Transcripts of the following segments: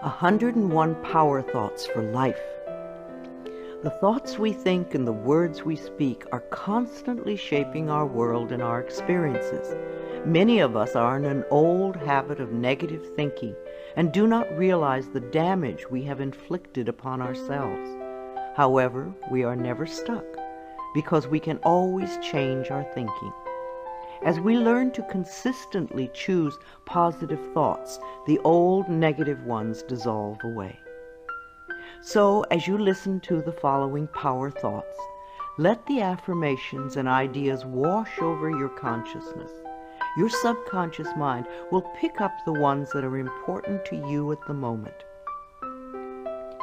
101 Power Thoughts for Life. The thoughts we think and the words we speak are constantly shaping our world and our experiences. Many of us are in an old habit of negative thinking and do not realize the damage we have inflicted upon ourselves. However, we are never stuck because we can always change our thinking. As we learn to consistently choose positive thoughts, the old negative ones dissolve away. So, as you listen to the following power thoughts, let the affirmations and ideas wash over your consciousness. Your subconscious mind will pick up the ones that are important to you at the moment.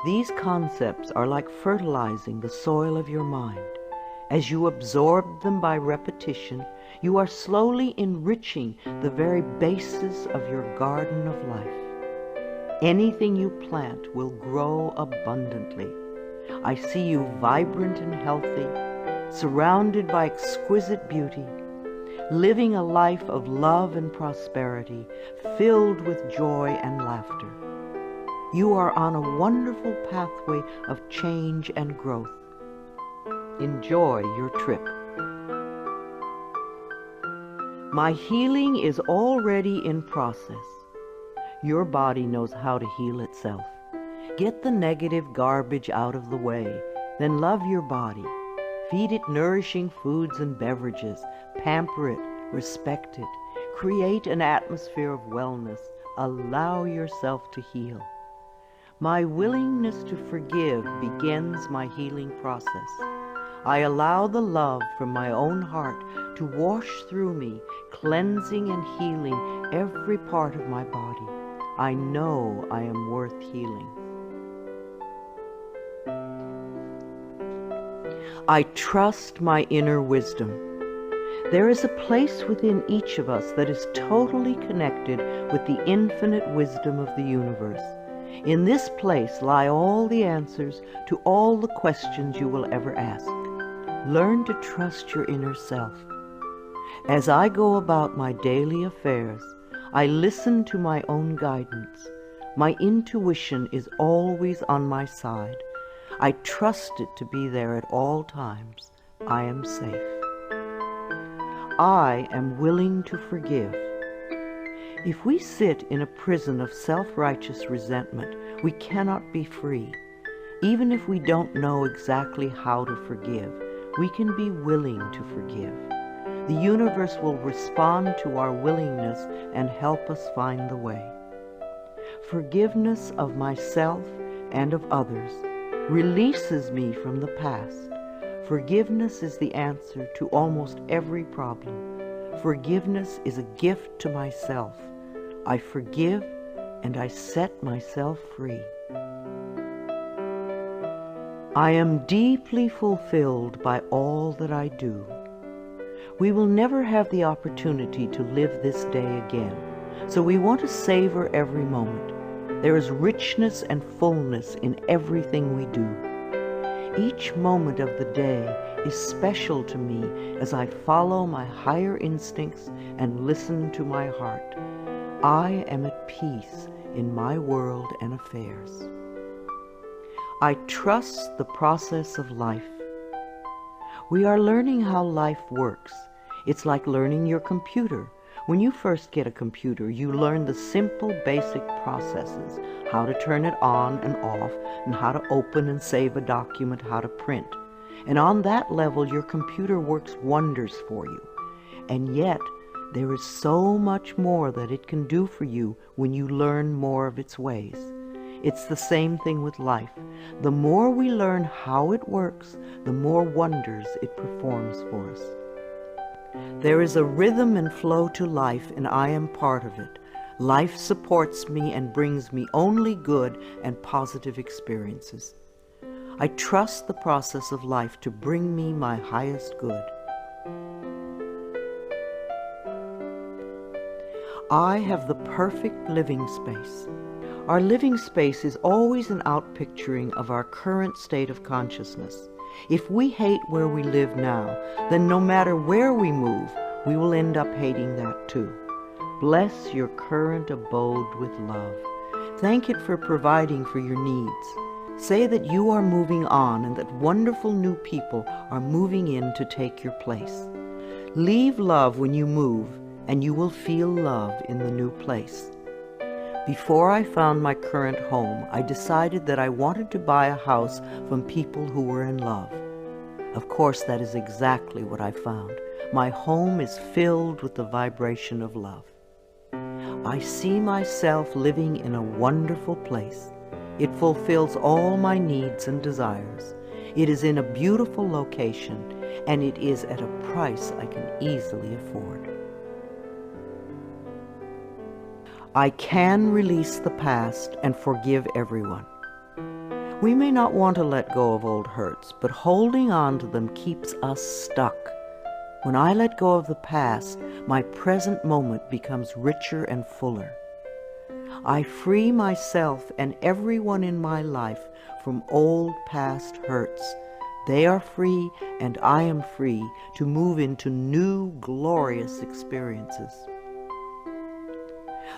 These concepts are like fertilizing the soil of your mind. As you absorb them by repetition, you are slowly enriching the very basis of your garden of life. Anything you plant will grow abundantly. I see you vibrant and healthy, surrounded by exquisite beauty, living a life of love and prosperity, filled with joy and laughter. You are on a wonderful pathway of change and growth. Enjoy your trip. My healing is already in process. Your body knows how to heal itself. Get the negative garbage out of the way, then love your body. Feed it nourishing foods and beverages. Pamper it, respect it. Create an atmosphere of wellness. Allow yourself to heal. My willingness to forgive begins my healing process. I allow the love from my own heart to wash through me, cleansing and healing every part of my body. I know I am worth healing. I trust my inner wisdom. There is a place within each of us that is totally connected with the infinite wisdom of the universe. In this place lie all the answers to all the questions you will ever ask. Learn to trust your inner self. As I go about my daily affairs, I listen to my own guidance. My intuition is always on my side. I trust it to be there at all times. I am safe. I am willing to forgive. If we sit in a prison of self-righteous resentment, we cannot be free. Even if we don't know exactly how to forgive, we can be willing to forgive. The universe will respond to our willingness and help us find the way. Forgiveness of myself and of others releases me from the past. Forgiveness is the answer to almost every problem. Forgiveness is a gift to myself. I forgive and I set myself free. I am deeply fulfilled by all that I do. We will never have the opportunity to live this day again, so we want to savor every moment. There is richness and fullness in everything we do. Each moment of the day is special to me as I follow my higher instincts and listen to my heart. I am at peace in my world and affairs. I trust the process of life. We are learning how life works. It's like learning your computer. When you first get a computer, you learn the simple, basic processes, how to turn it on and off, and how to open and save a document, how to print. And on that level, your computer works wonders for you. And yet, there is so much more that it can do for you when you learn more of its ways. It's the same thing with life. The more we learn how it works, the more wonders it performs for us. There is a rhythm and flow to life, and I am part of it. Life supports me and brings me only good and positive experiences. I trust the process of life to bring me my highest good. I have the perfect living space. Our living space is always an outpicturing of our current state of consciousness. If we hate where we live now, then no matter where we move, we will end up hating that too. Bless your current abode with love. Thank it for providing for your needs. Say that you are moving on and that wonderful new people are moving in to take your place. Leave love when you move, and you will feel love in the new place. Before I found my current home, I decided that I wanted to buy a house from people who were in love. Of course, that is exactly what I found. My home is filled with the vibration of love. I see myself living in a wonderful place. It fulfills all my needs and desires. It is in a beautiful location, and it is at a price I can easily afford. I can release the past and forgive everyone. We may not want to let go of old hurts, but holding on to them keeps us stuck. When I let go of the past, my present moment becomes richer and fuller. I free myself and everyone in my life from old past hurts. They are free, and I am free to move into new, glorious experiences.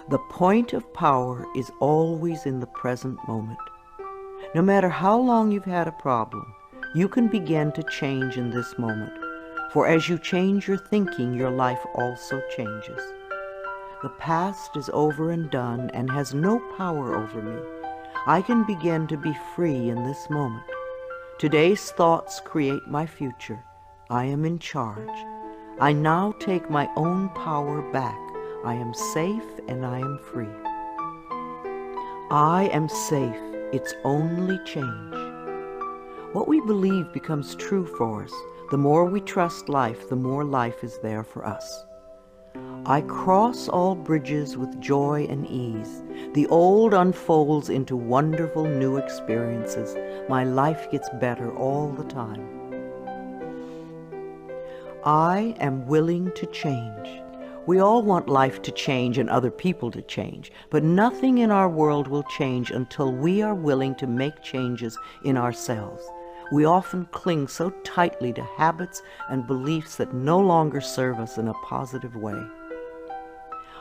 The point of power is always in the present moment. No matter how long you've had a problem, you can begin to change in this moment. For as you change your thinking, your life also changes. The past is over and done and has no power over me. I can begin to be free in this moment. Today's thoughts create my future. I am in charge. I now take my own power back. I am safe and I am free. I am safe. It's only change. What we believe becomes true for us. The more we trust life, the more life is there for us. I cross all bridges with joy and ease. The old unfolds into wonderful new experiences. My life gets better all the time. I am willing to change. We all want life to change and other people to change, but nothing in our world will change until we are willing to make changes in ourselves. We often cling so tightly to habits and beliefs that no longer serve us in a positive way.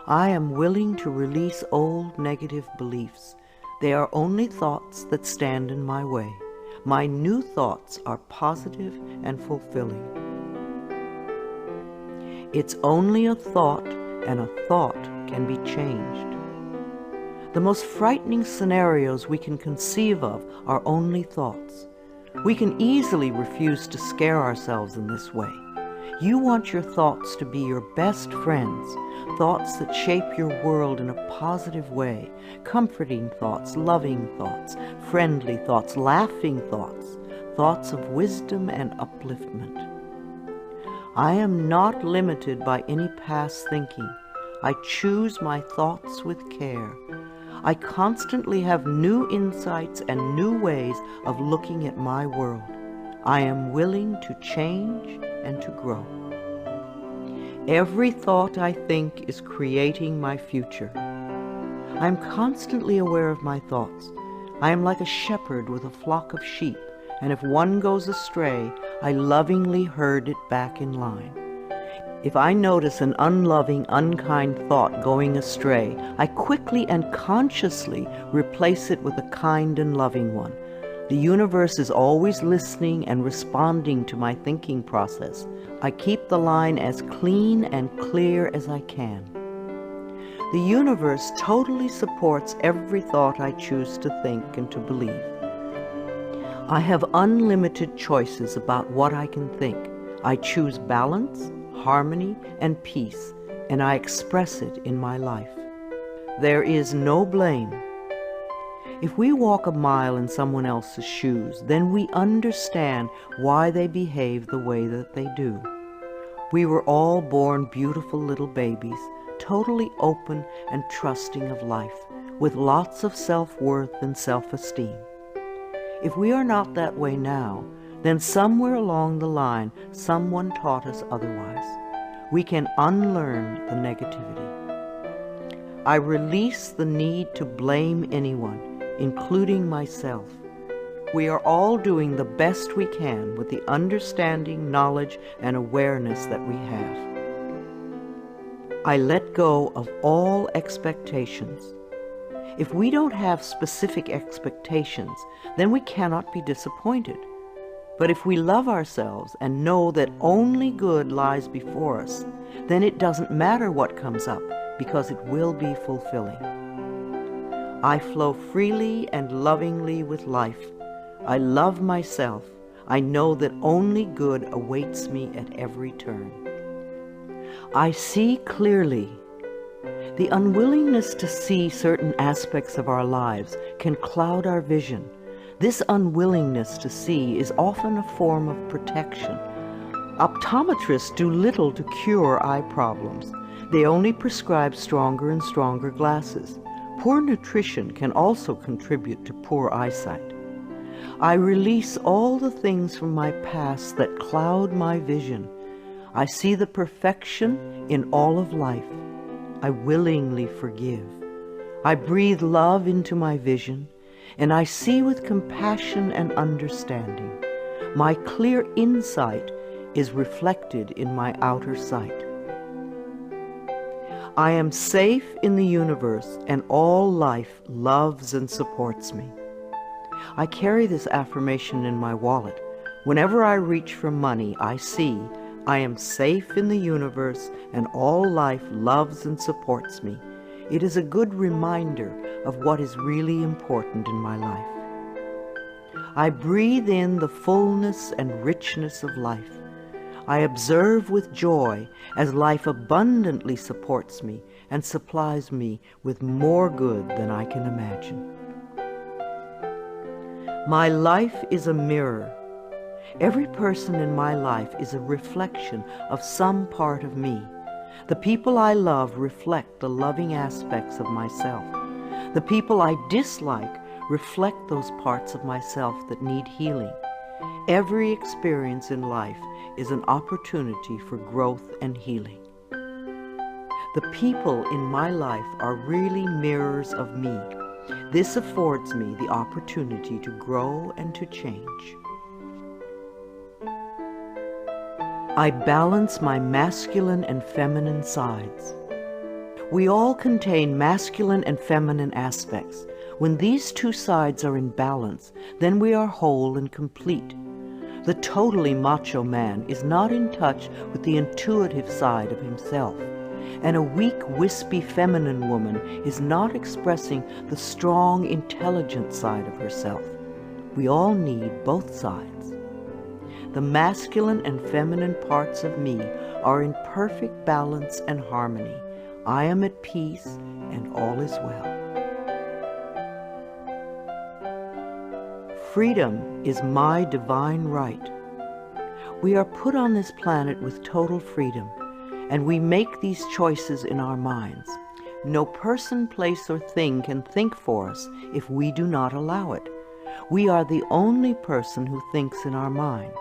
I am willing to release old negative beliefs. They are only thoughts that stand in my way. My new thoughts are positive and fulfilling. It's only a thought, and a thought can be changed. The most frightening scenarios we can conceive of are only thoughts. We can easily refuse to scare ourselves in this way. You want your thoughts to be your best friends, thoughts that shape your world in a positive way, comforting thoughts, loving thoughts, friendly thoughts, laughing thoughts, thoughts of wisdom and upliftment. I am not limited by any past thinking. I choose my thoughts with care. I constantly have new insights and new ways of looking at my world. I am willing to change and to grow. Every thought I think is creating my future. I am constantly aware of my thoughts. I am like a shepherd with a flock of sheep, and if one goes astray, I lovingly herd it back in line. If I notice an unloving, unkind thought going astray, I quickly and consciously replace it with a kind and loving one. The universe is always listening and responding to my thinking process. I keep the line as clean and clear as I can. The universe totally supports every thought I choose to think and to believe. I have unlimited choices about what I can think. I choose balance, harmony, and peace, and I express it in my life. There is no blame. If we walk a mile in someone else's shoes, then we understand why they behave the way that they do. We were all born beautiful little babies, totally open and trusting of life, with lots of self-worth and self-esteem. If we are not that way now, then somewhere along the line, someone taught us otherwise. We can unlearn the negativity. I release the need to blame anyone, including myself. We are all doing the best we can with the understanding, knowledge, and awareness that we have. I let go of all expectations. If we don't have specific expectations, then we cannot be disappointed. But if we love ourselves and know that only good lies before us, then it doesn't matter what comes up, because it will be fulfilling. I flow freely and lovingly with life. I love myself. I know that only good awaits me at every turn. I see clearly. The unwillingness to see certain aspects of our lives can cloud our vision. This unwillingness to see is often a form of protection. Optometrists do little to cure eye problems. They only prescribe stronger and stronger glasses. Poor nutrition can also contribute to poor eyesight. I release all the things from my past that cloud my vision. I see the perfection in all of life. I willingly forgive. I breathe love into my vision, and I see with compassion and understanding. My clear insight is reflected in my outer sight. I am safe in the universe, and all life loves and supports me. I carry this affirmation in my wallet. Whenever I reach for money, I see I am safe in the universe, and all life loves and supports me. It is a good reminder of what is really important in my life. I breathe in the fullness and richness of life. I observe with joy as life abundantly supports me and supplies me with more good than I can imagine. My life is a mirror. Every person in my life is a reflection of some part of me. The people I love reflect the loving aspects of myself. The people I dislike reflect those parts of myself that need healing. Every experience in life is an opportunity for growth and healing. The people in my life are really mirrors of me. This affords me the opportunity to grow and to change. I balance my masculine and feminine sides. We all contain masculine and feminine aspects. When these two sides are in balance, then we are whole and complete. The totally macho man is not in touch with the intuitive side of himself, and a weak, wispy feminine woman is not expressing the strong, intelligent side of herself. We all need both sides. The masculine and feminine parts of me are in perfect balance and harmony. I am at peace, and all is well. Freedom is my divine right. We are put on this planet with total freedom, and we make these choices in our minds. No person, place, or thing can think for us if we do not allow it. We are the only person who thinks in our mind.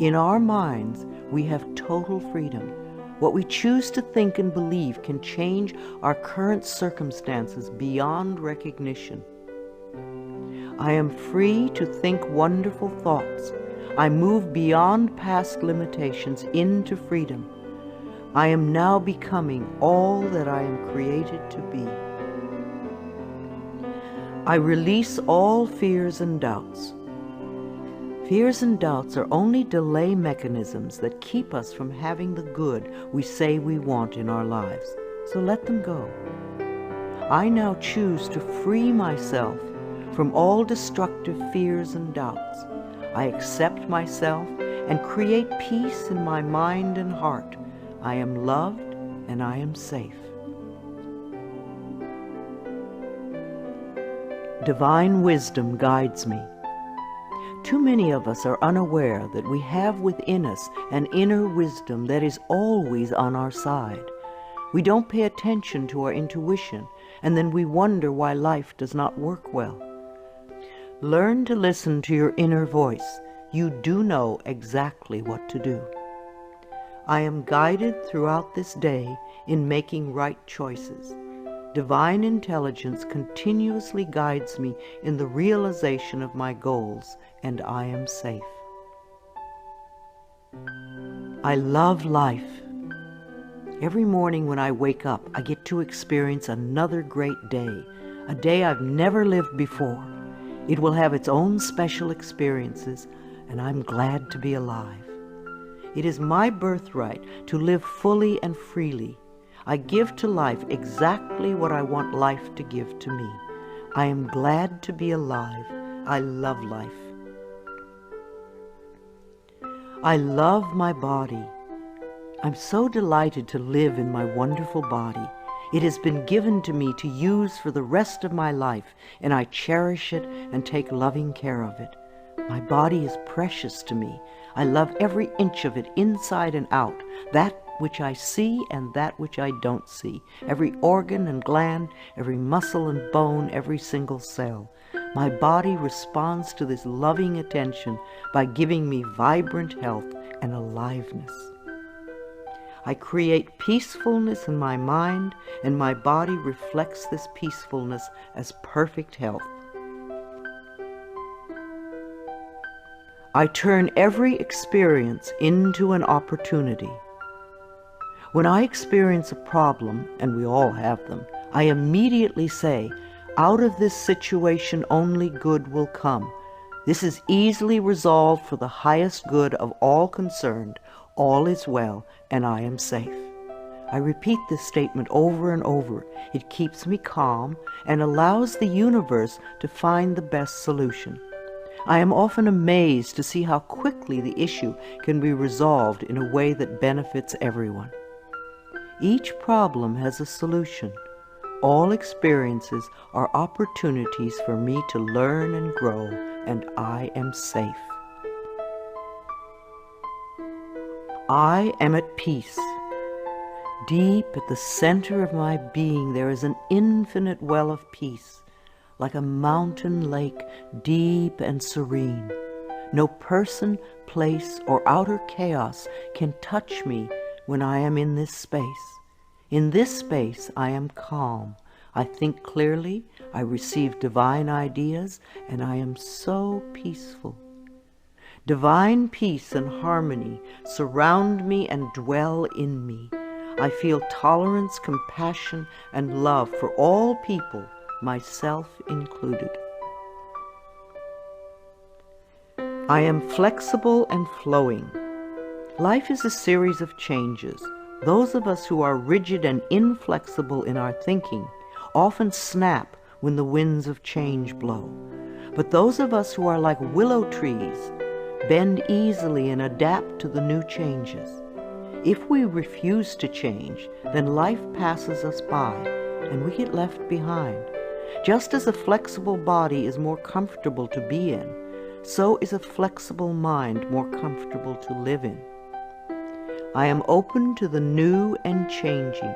In our minds, we have total freedom. What we choose to think and believe can change our current circumstances beyond recognition. I am free to think wonderful thoughts. I move beyond past limitations into freedom. I am now becoming all that I am created to be. I release all fears and doubts. Fears and doubts are only delay mechanisms that keep us from having the good we say we want in our lives, so let them go. I now choose to free myself from all destructive fears and doubts. I accept myself and create peace in my mind and heart. I am loved and I am safe. Divine wisdom guides me. Too many of us are unaware that we have within us an inner wisdom that is always on our side. We don't pay attention to our intuition, and then we wonder why life does not work well. Learn to listen to your inner voice. You do know exactly what to do. I am guided throughout this day in making right choices. Divine intelligence continuously guides me in the realization of my goals, and I am safe. I love life. Every morning when I wake up, I get to experience another great day, a day I've never lived before. It will have its own special experiences, and I'm glad to be alive. It is my birthright to live fully and freely. I give to life exactly what I want life to give to me. I am glad to be alive. I love life. I love my body. I'm so delighted to live in my wonderful body. It has been given to me to use for the rest of my life, and I cherish it and take loving care of it. My body is precious to me. I love every inch of it, inside and out, that which I see and that which I don't see, every organ and gland, every muscle and bone, every single cell. My body responds to this loving attention by giving me vibrant health and aliveness. I create peacefulness in my mind, and my body reflects this peacefulness as perfect health. I turn every experience into an opportunity. When I experience a problem, and we all have them, I immediately say, out of this situation only good will come. This is easily resolved for the highest good of all concerned. All is well, and I am safe. I repeat this statement over and over. It keeps me calm and allows the universe to find the best solution. I am often amazed to see how quickly the issue can be resolved in a way that benefits everyone. Each problem has a solution. All experiences are opportunities for me to learn and grow, and I am safe. I am at peace. Deep at the center of my being there is an infinite well of peace, like a mountain lake, deep and serene. No person, place, or outer chaos can touch me when I am in this space. In this space I am calm. I think clearly, I receive divine ideas, and I am so peaceful. Divine peace and harmony surround me and dwell in me. I feel tolerance, compassion, and love for all people, myself included. I am flexible and flowing. Life is a series of changes. Those of us who are rigid and inflexible in our thinking often snap when the winds of change blow. But those of us who are like willow trees bend easily and adapt to the new changes. If we refuse to change, then life passes us by and we get left behind. Just as a flexible body is more comfortable to be in, so is a flexible mind more comfortable to live in. I am open to the new and changing.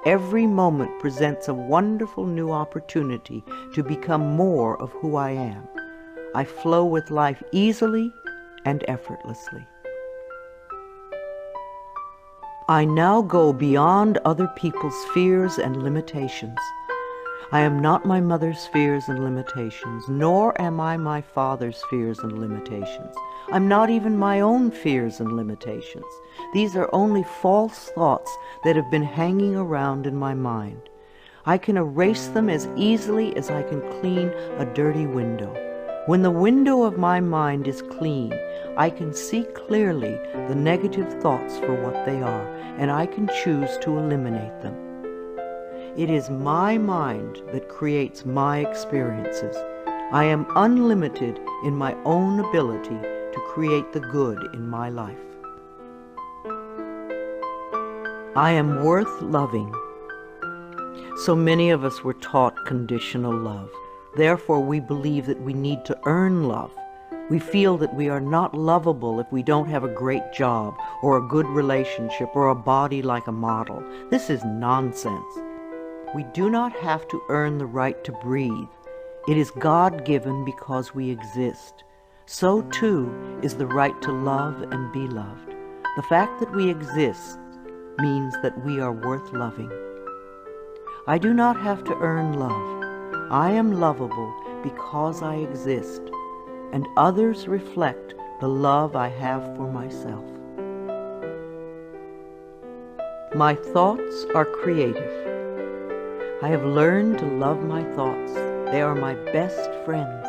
Every moment presents a wonderful new opportunity to become more of who I am. I flow with life easily and effortlessly. I now go beyond other people's fears and limitations. I am not my mother's fears and limitations, nor am I my father's fears and limitations. I'm not even my own fears and limitations. These are only false thoughts that have been hanging around in my mind. I can erase them as easily as I can clean a dirty window. When the window of my mind is clean, I can see clearly the negative thoughts for what they are, and I can choose to eliminate them. It is my mind that creates my experiences. I am unlimited in my own ability to create the good in my life. I am worth loving. So many of us were taught conditional love. Therefore, we believe that we need to earn love. We feel that we are not lovable if we don't have a great job or a good relationship or a body like a model. This is nonsense. We do not have to earn the right to breathe. It is God-given because we exist. So too is the right to love and be loved. The fact that we exist means that we are worth loving. I do not have to earn love. I am lovable because I exist, and others reflect the love I have for myself. My thoughts are creative. I have learned to love my thoughts. They are my best friends.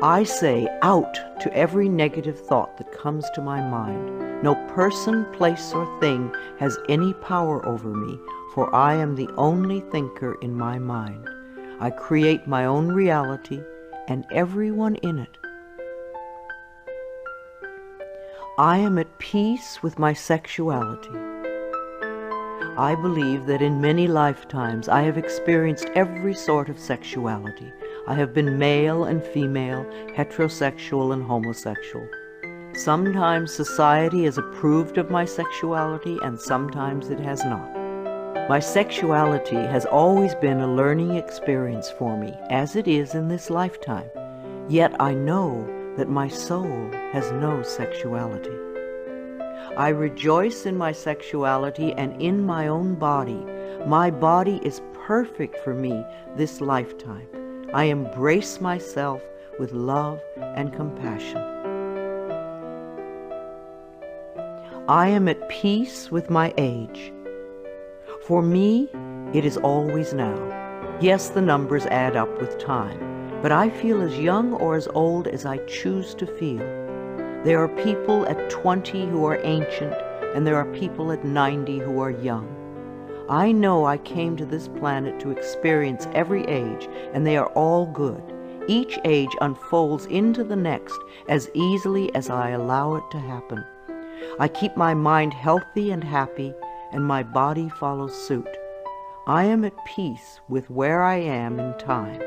I say out to every negative thought that comes to my mind. No person, place, or thing has any power over me, for I am the only thinker in my mind. I create my own reality and everyone in it. I am at peace with my sexuality. I believe that in many lifetimes I have experienced every sort of sexuality. I have been male and female, heterosexual and homosexual. Sometimes society has approved of my sexuality and sometimes it has not. My sexuality has always been a learning experience for me, as it is in this lifetime. Yet I know that my soul has no sexuality. I rejoice in my sexuality and in my own body. My body is perfect for me this lifetime. I embrace myself with love and compassion. I am at peace with my age. For me, it is always now. Yes, the numbers add up with time, but I feel as young or as old as I choose to feel. There are people at 20 who are ancient, and there are people at 90 who are young. I know I came to this planet to experience every age, and they are all good. Each age unfolds into the next as easily as I allow it to happen. I keep my mind healthy and happy, and my body follows suit. I am at peace with where I am in time,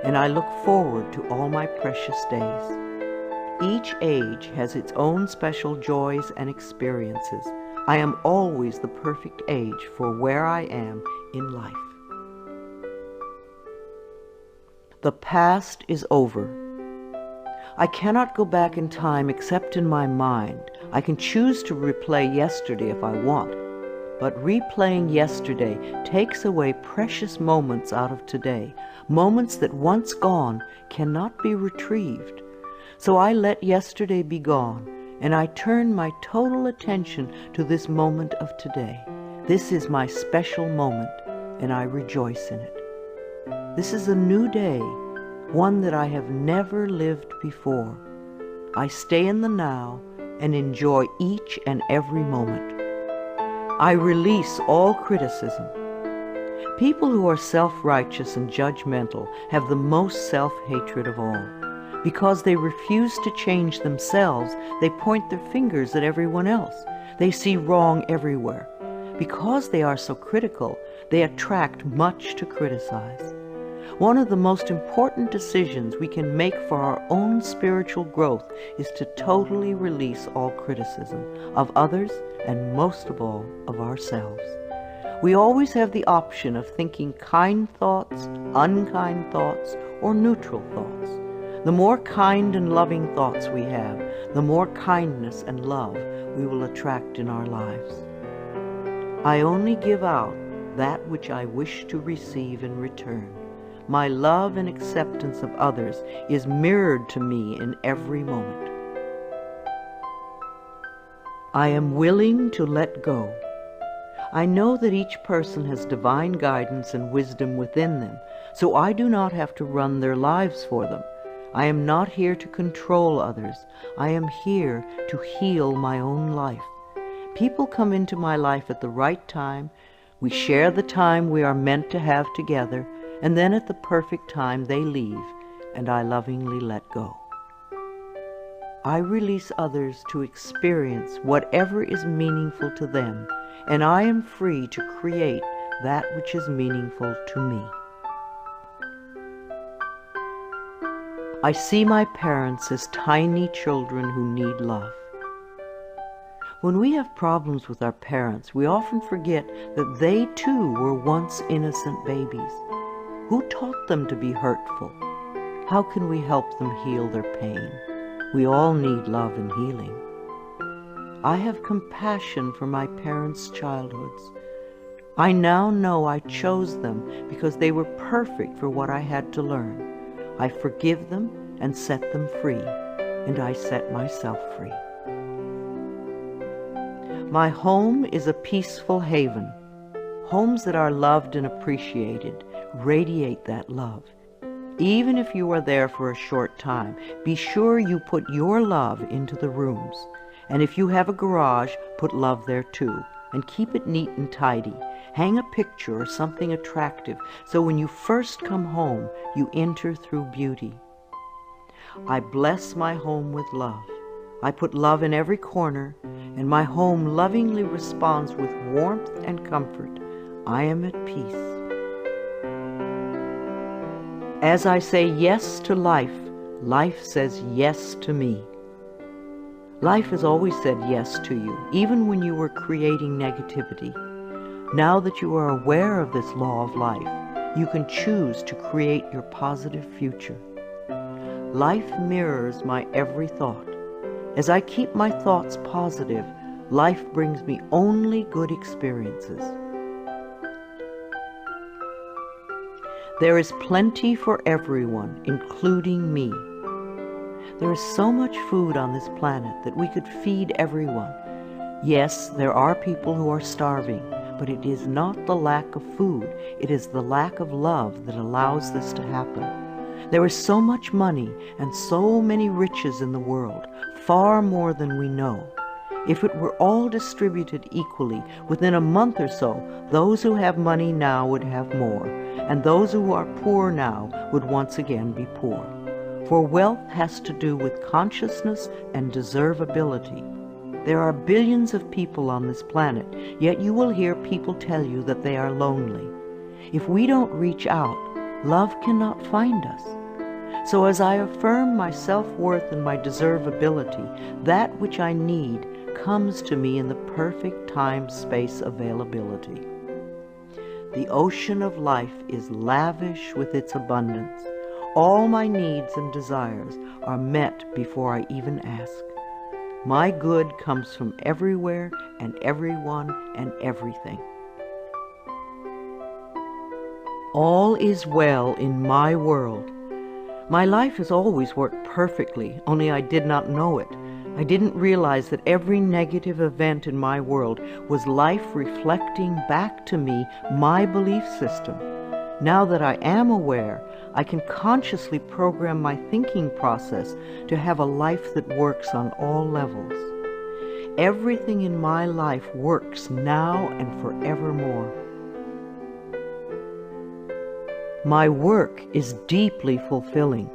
and I look forward to all my precious days. Each age has its own special joys and experiences. I am always the perfect age for where I am in life. The past is over. I cannot go back in time except in my mind. I can choose to replay yesterday if I want, but replaying yesterday takes away precious moments out of today, moments that once gone cannot be retrieved. So I let yesterday be gone, and I turn my total attention to this moment of today. This is my special moment, and I rejoice in it. This is a new day, one that I have never lived before. I stay in the now and enjoy each and every moment. I release all criticism. People who are self-righteous and judgmental have the most self-hatred of all. Because they refuse to change themselves, they point their fingers at everyone else. They see wrong everywhere. Because they are so critical, they attract much to criticize. One of the most important decisions we can make for our own spiritual growth is to totally release all criticism of others and most of all of ourselves. We always have the option of thinking kind thoughts, unkind thoughts, or neutral thoughts. The more kind and loving thoughts we have, the more kindness and love we will attract in our lives. I only give out that which I wish to receive in return. My love and acceptance of others is mirrored to me in every moment. I am willing to let go. I know that each person has divine guidance and wisdom within them, so I do not have to run their lives for them. I am not here to control others. I am here to heal my own life. People come into my life at the right time. We share the time we are meant to have together, and then at the perfect time they leave, and I lovingly let go. I release others to experience whatever is meaningful to them, and I am free to create that which is meaningful to me. I see my parents as tiny children who need love. When we have problems with our parents, we often forget that they too were once innocent babies. Who taught them to be hurtful? How can we help them heal their pain? We all need love and healing. I have compassion for my parents' childhoods. I now know I chose them because they were perfect for what I had to learn. I forgive them and set them free, and I set myself free. My home is a peaceful haven. Homes that are loved and appreciated radiate that love. Even if you are there for a short time, be sure you put your love into the rooms. And if you have a garage, put love there too. And keep it neat and tidy. Hang a picture or something attractive so when you first come home, you enter through beauty. I bless my home with love. I put love in every corner, and my home lovingly responds with warmth and comfort. I am at peace. As I say yes to life, life says yes to me. Life has always said yes to you, even when you were creating negativity. Now that you are aware of this law of life, you can choose to create your positive future. Life mirrors my every thought. As I keep my thoughts positive, life brings me only good experiences. There is plenty for everyone, including me. There is so much food on this planet that we could feed everyone. Yes, there are people who are starving, but it is not the lack of food, it is the lack of love that allows this to happen. There is so much money and so many riches in the world, far more than we know. If it were all distributed equally, within a month or so, those who have money now would have more, and those who are poor now would once again be poor. For wealth has to do with consciousness and deservability. There are billions of people on this planet, yet you will hear people tell you that they are lonely. If we don't reach out, love cannot find us. So as I affirm my self-worth and my deservability, that which I need comes to me in the perfect time-space availability. The ocean of life is lavish with its abundance. All my needs and desires are met before I even ask. My good comes from everywhere and everyone and everything. All is well in my world. My life has always worked perfectly, only I did not know it. I didn't realize that every negative event in my world was life reflecting back to me my belief system. Now that I am aware, I can consciously program my thinking process to have a life that works on all levels. Everything in my life works now and forevermore. My work is deeply fulfilling.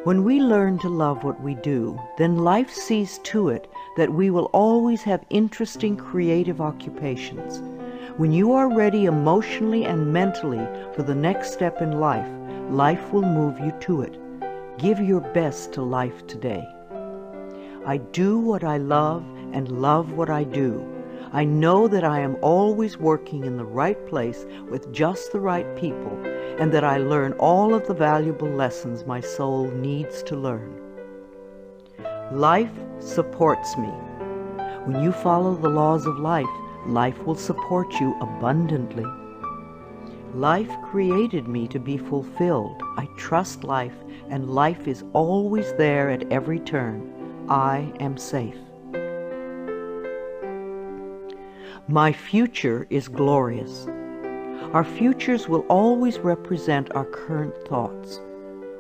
When we learn to love what we do, then life sees to it that we will always have interesting creative occupations. When you are ready emotionally and mentally for the next step in life, life will move you to it. Give your best to life today. I do what I love and love what I do. I know that I am always working in the right place with just the right people, and that I learn all of the valuable lessons my soul needs to learn. Life supports me. When you follow the laws of life, life will support you abundantly. Life created me to be fulfilled. I trust life, and life is always there at every turn. I am safe. My future is glorious. Our futures will always represent our current thoughts.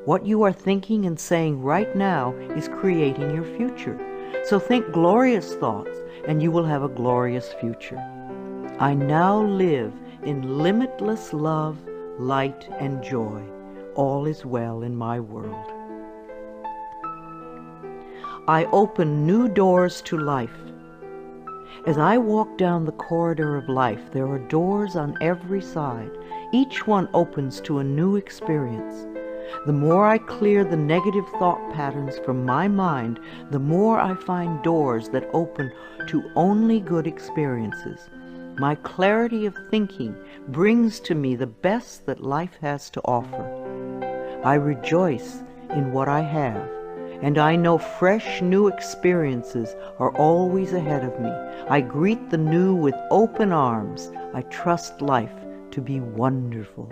What you are thinking and saying right now is creating your future. So think glorious thoughts, and you will have a glorious future. I now live in limitless love, light, and joy. All is well in my world. I open new doors to life. As I walk down the corridor of life, there are doors on every side. Each one opens to a new experience. The more I clear the negative thought patterns from my mind, the more I find doors that open to only good experiences. My clarity of thinking brings to me the best that life has to offer. I rejoice in what I have, and I know fresh new experiences are always ahead of me. I greet the new with open arms. I trust life to be wonderful.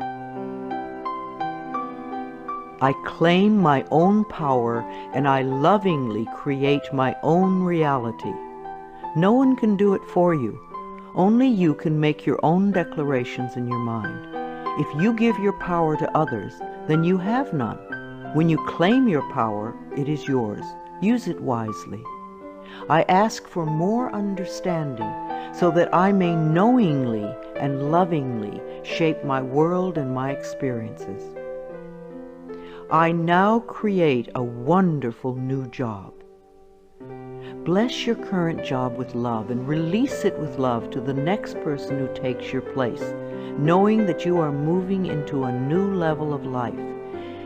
I claim my own power, and I lovingly create my own reality. No one can do it for you. Only you can make your own declarations in your mind. If you give your power to others, then you have none. When you claim your power, it is yours. Use it wisely. I ask for more understanding so that I may knowingly and lovingly shape my world and my experiences. I now create a wonderful new job. Bless your current job with love and release it with love to the next person who takes your place, knowing that you are moving into a new level of life.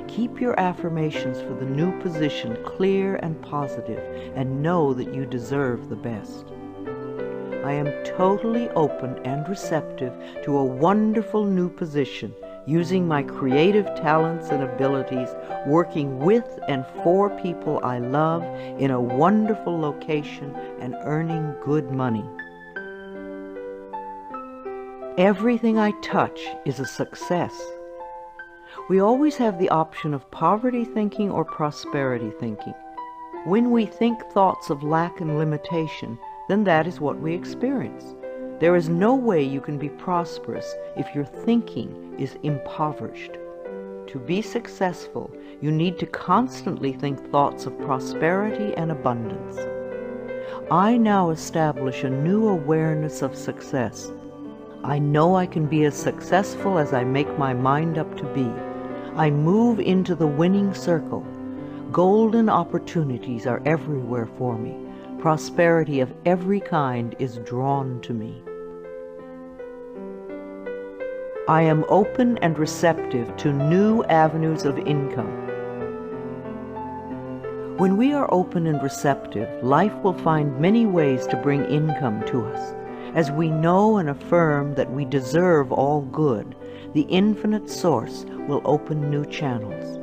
Keep your affirmations for the new position clear and positive, and know that you deserve the best. I am totally open and receptive to a wonderful new position, using my creative talents and abilities, working with and for people I love in a wonderful location and earning good money. Everything I touch is a success. We always have the option of poverty thinking or prosperity thinking. When we think thoughts of lack and limitation, then that is what we experience. There is no way you can be prosperous if your thinking is impoverished. To be successful, you need to constantly think thoughts of prosperity and abundance. I now establish a new awareness of success. I know I can be as successful as I make my mind up to be. I move into the winning circle. Golden opportunities are everywhere for me. Prosperity of every kind is drawn to me. I am open and receptive to new avenues of income. When we are open and receptive, life will find many ways to bring income to us. As we know and affirm that we deserve all good, the infinite source will open new channels.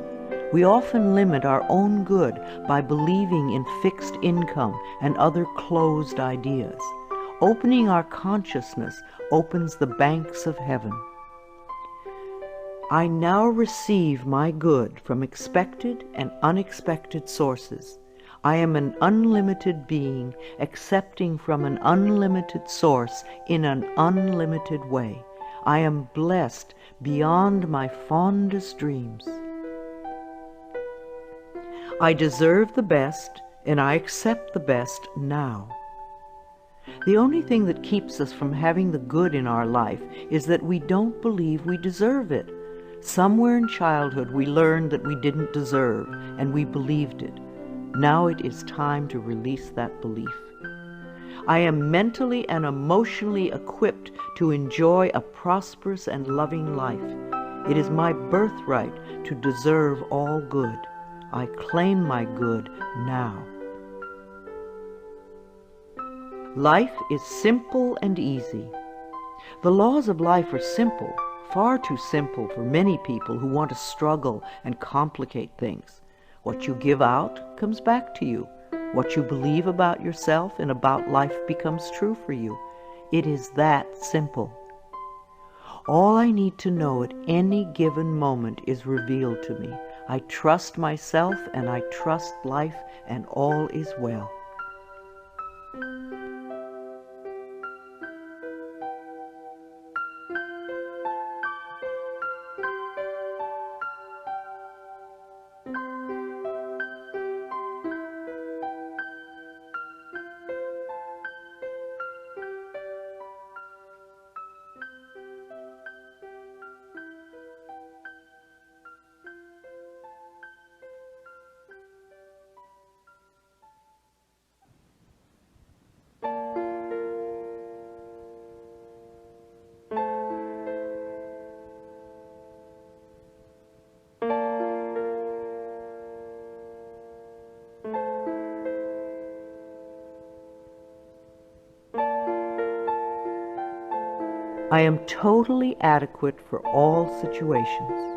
We often limit our own good by believing in fixed income and other closed ideas. Opening our consciousness opens the banks of heaven. I now receive my good from expected and unexpected sources. I am an unlimited being, accepting from an unlimited source in an unlimited way. I am blessed beyond my fondest dreams. I deserve the best, and I accept the best now. The only thing that keeps us from having the good in our life is that we don't believe we deserve it. Somewhere in childhood we learned that we didn't deserve, and we believed it. Now it is time to release that belief. I am mentally and emotionally equipped to enjoy a prosperous and loving life. It is my birthright to deserve all good. I claim my good now. Life is simple and easy. The laws of life are simple, far too simple for many people who want to struggle and complicate things. What you give out comes back to you. What you believe about yourself and about life becomes true for you. It is that simple. All I need to know at any given moment is revealed to me. I trust myself and I trust life, and all is well. I am totally adequate for all situations.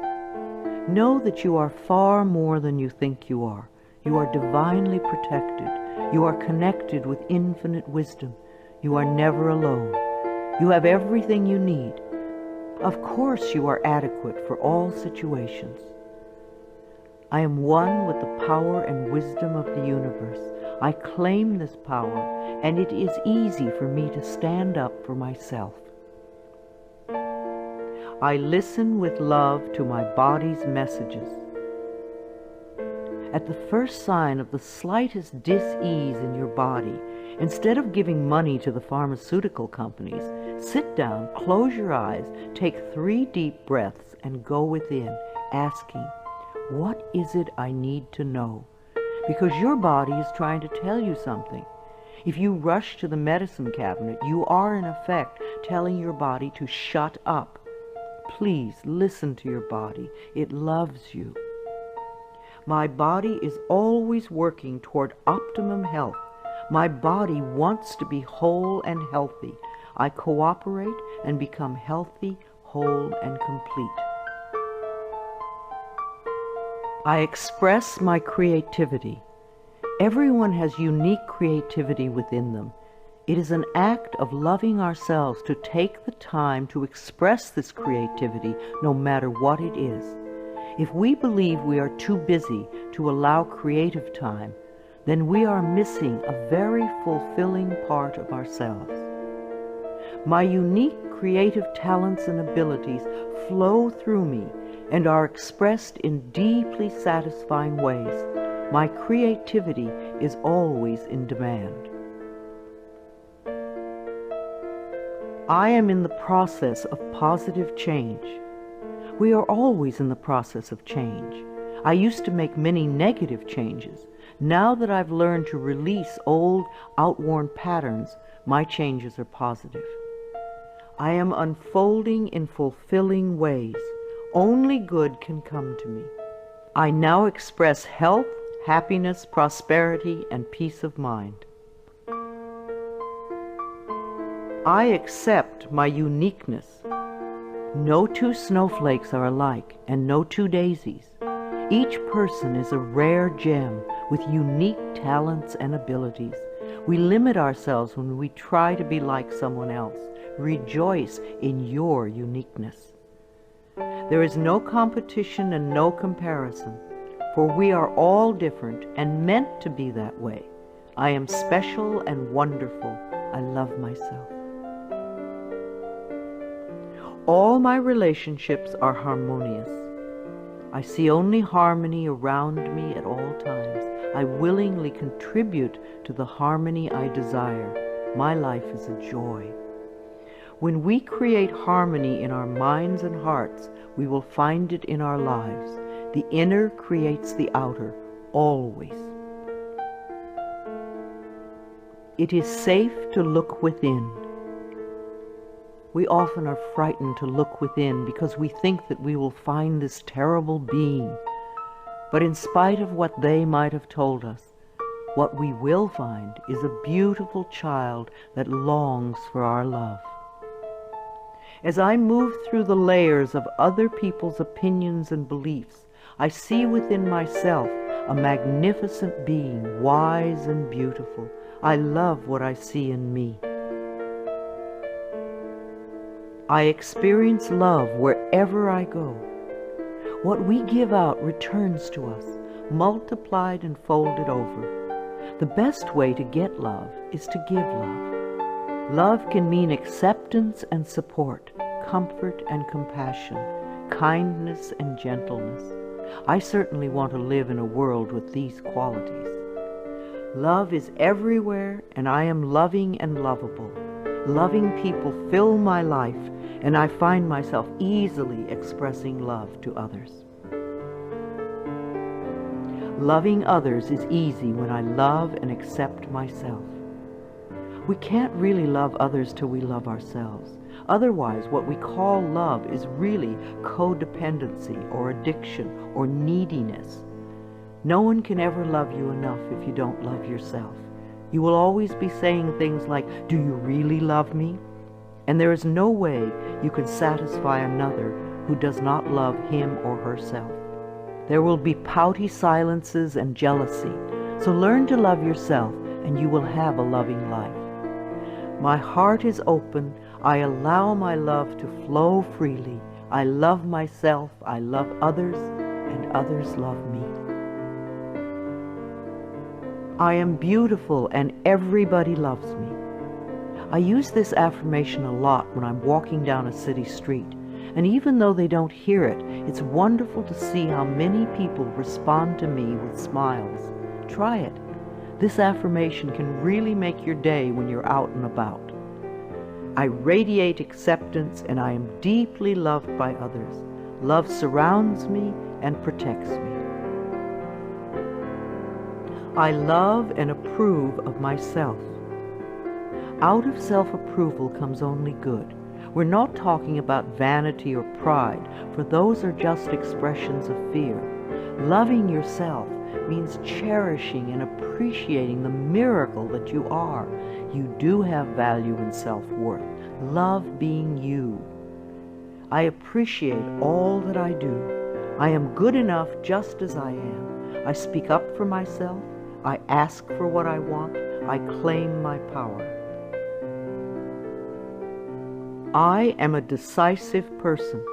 Know that you are far more than you think you are. You are divinely protected. You are connected with infinite wisdom. You are never alone. You have everything you need. Of course you are adequate for all situations. I am one with the power and wisdom of the universe. I claim this power, and it is easy for me to stand up for myself. I listen with love to my body's messages. At the first sign of the slightest dis-ease in your body, instead of giving money to the pharmaceutical companies, sit down, close your eyes, take 3 deep breaths, and go within, asking, what is it I need to know? Because your body is trying to tell you something. If you rush to the medicine cabinet, you are in effect telling your body to shut up. Please listen to your body. It loves you. My body is always working toward optimum health. My body wants to be whole and healthy. I cooperate and become healthy, whole, and complete. I express my creativity. Everyone has unique creativity within them. It is an act of loving ourselves to take the time to express this creativity, no matter what it is. If we believe we are too busy to allow creative time, then we are missing a very fulfilling part of ourselves. My unique creative talents and abilities flow through me and are expressed in deeply satisfying ways. My creativity is always in demand. I am in the process of positive change. We are always in the process of change. I used to make many negative changes. Now that I've learned to release old, outworn patterns, my changes are positive. I am unfolding in fulfilling ways. Only good can come to me. I now express health, happiness, prosperity, and peace of mind. I accept my uniqueness. No 2 snowflakes are alike, and no 2 daisies. Each person is a rare gem with unique talents and abilities. We limit ourselves when we try to be like someone else. Rejoice in your uniqueness. There is no competition and no comparison, for we are all different and meant to be that way. I am special and wonderful. I love myself. All my relationships are harmonious. I see only harmony around me at all times. I willingly contribute to the harmony I desire. My life is a joy. When we create harmony in our minds and hearts, we will find it in our lives. The inner creates the outer, always. It is safe to look within. We often are frightened to look within because we think that we will find this terrible being. But in spite of what they might have told us, what we will find is a beautiful child that longs for our love. As I move through the layers of other people's opinions and beliefs, I see within myself a magnificent being, wise and beautiful. I love what I see in me. I experience love wherever I go. What we give out returns to us, multiplied and folded over. The best way to get love is to give love. Love can mean acceptance and support, comfort and compassion, kindness and gentleness. I certainly want to live in a world with these qualities. Love is everywhere, and I am loving and lovable. Loving people fill my life, and I find myself easily expressing love to others. Loving others is easy when I love and accept myself. We can't really love others till we love ourselves. Otherwise, what we call love is really codependency or addiction or neediness. No one can ever love you enough if you don't love yourself. You will always be saying things like, "Do you really love me?" And there is no way you can satisfy another who does not love him or herself. There will be pouty silences and jealousy. So learn to love yourself, and you will have a loving life. My heart is open. I allow my love to flow freely. I love myself, I love others, and others love me. I am beautiful and everybody loves me. I use this affirmation a lot when I'm walking down a city street, and even though they don't hear it, it's wonderful to see how many people respond to me with smiles. Try it. This affirmation can really make your day when you're out and about. I radiate acceptance and I am deeply loved by others. Love surrounds me and protects me. I love and approve of myself. Out of self-approval comes only good. We're not talking about vanity or pride, for those are just expressions of fear. Loving yourself means cherishing and appreciating the miracle that you are. You do have value and self-worth. Love being you. I appreciate all that I do. I am good enough just as I am. I speak up for myself. I ask for what I want. I claim my power. I am a decisive person.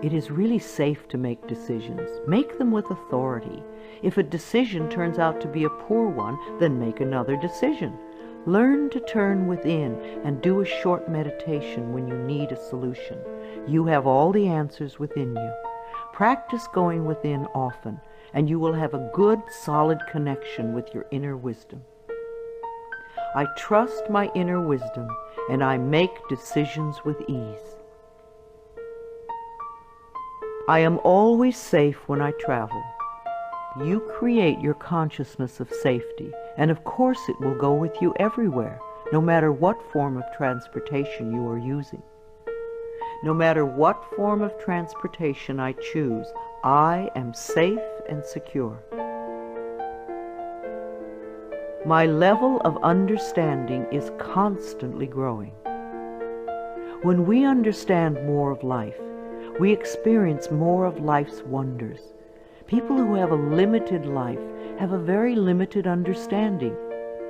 It is really safe to make decisions. Make them with authority. If a decision turns out to be a poor one, then make another decision. Learn to turn within and do a short meditation when you need a solution. You have all the answers within you. Practice going within often, and you will have a good, solid connection with your inner wisdom. I trust my inner wisdom, and I make decisions with ease. I am always safe when I travel. You create your consciousness of safety, and of course it will go with you everywhere, no matter what form of transportation you are using. No matter what form of transportation I choose, I am safe and secure. My level of understanding is constantly growing. When we understand more of life, we experience more of life's wonders. People who have a limited life have a very limited understanding.